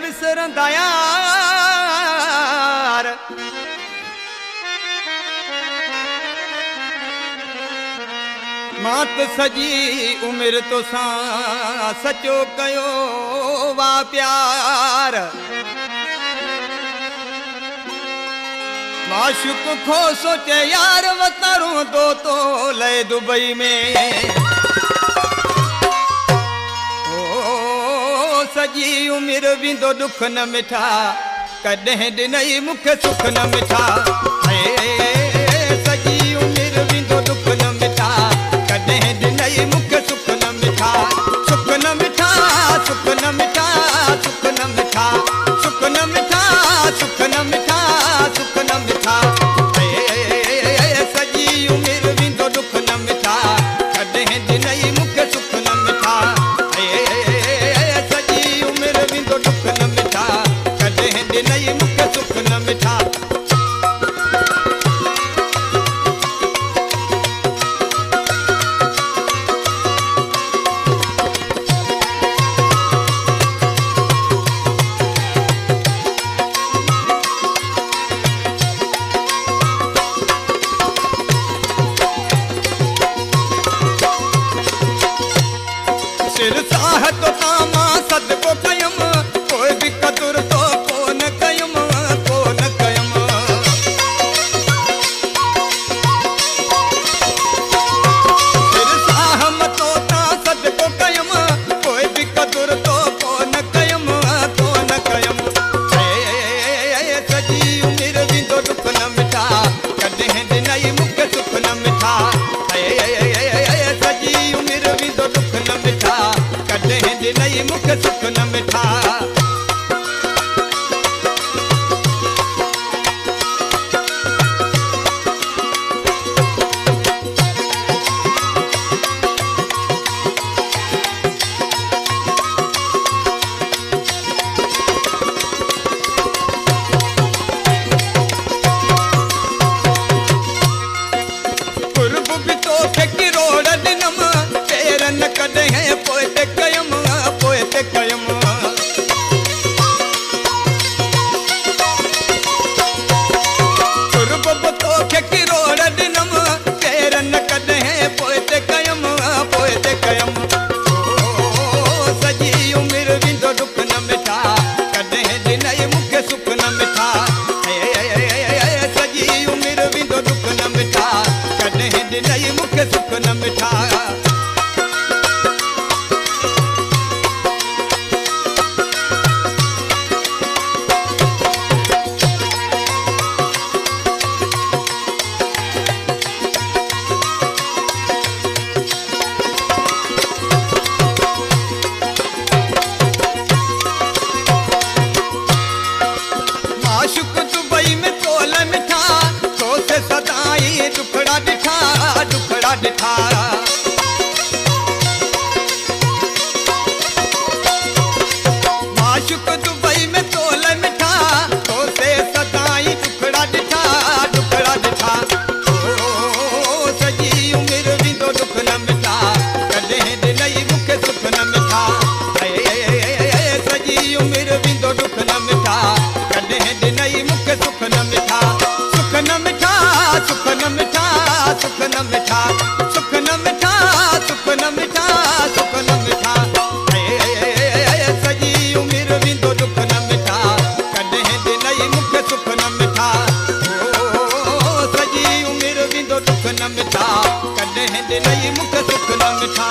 विसरंदा यार। मां त सजी उमिरि तोसां सचो कयो वा प्यार। माशुक खो सोचे यार वतरू दो तो ले दुबई में। ओ सजी उमिरि विंदो दुख न मिठा, कॾहिं ॾिनई मूंखे सुख न मिठा। सजी उमिरि विंदो दुख न मिठा, कॾहिं ॾिनई मूंखे सुख न मिठा। सुख न मिठा, सुख न मिठा, सुख न मिठा, सुख न मिठा, सुख न मिठा, सुख न मिठा। सजी उमिरि विंदो दुख न मिठा, कॾहिं ॾिनई मूंखे सुख न मिठा। सजी उमिरि विंदो दुख न मिठा, कॾहिं ॾिनई मूंखे सुख न मिठा। सिर साह तो तामा सदको कयम, कोई भी कदुर तो कोन कयम, कोन कयम। सिर साह मतो ता सदको कयम, कोई भी कदुर तो कोन कयम, कोन कयम। सजी उमिरि विंदो दुख न मिठा, कॾहिं ॾिनई मूंखे सुख न मिठा। सजी उमिरि विंदो दुख न मिठा, कॾहिं ॾिनई मूंखे सुख न मिठा। कुर्ब बि तोखे किरोड़ ॾिनम, पेर न कॾहिं पोइ ते कयम, पोइ ते कयम। कुर्ब बि तोखे किरोड़ ॾिनम, पेर न कॾहिं पोइ ते कयम, पोइ ते कयम। सजी उमिरि विंदो दुख न मिठा, कॾहिं ॾिनई मूंखे सुख न मिठा। सजी उमिरि विंदो दुख न मिठा, कॾहिं ॾिनई मूंखे सुख न मिठा। माशुक दुबई में तोल मिठा, तो से सदाई दुखड़ा दिठा, दुखड़ा दिठा। माशुक दुबई में तोल मिठा, तो से सदाई दुखड़ा दिठा, दुखड़ा दिठा। ओ सजी उमिरि विंदो दुख न मिठा, कॾहिं ॾिनई मूंखे सुख न मिठा। सजी उमिरि विंदो दुख न मिठा, कॾहिं ॾिनई मूंखे सुख न मिठा। सुख न मिठा, सुख न मिठा, सुख न मिठा, सुख न मिठा, सुख न मिठा, सुख न मिठा। सजी उमिरि विंदो दुख न मिठा, कॾहिं ॾिनई मूंखे सुख न मिठा। सजी उमिरि विंदो दुख न मिठा, कॾहिं ॾिनई मूंखे सुख न मिठा।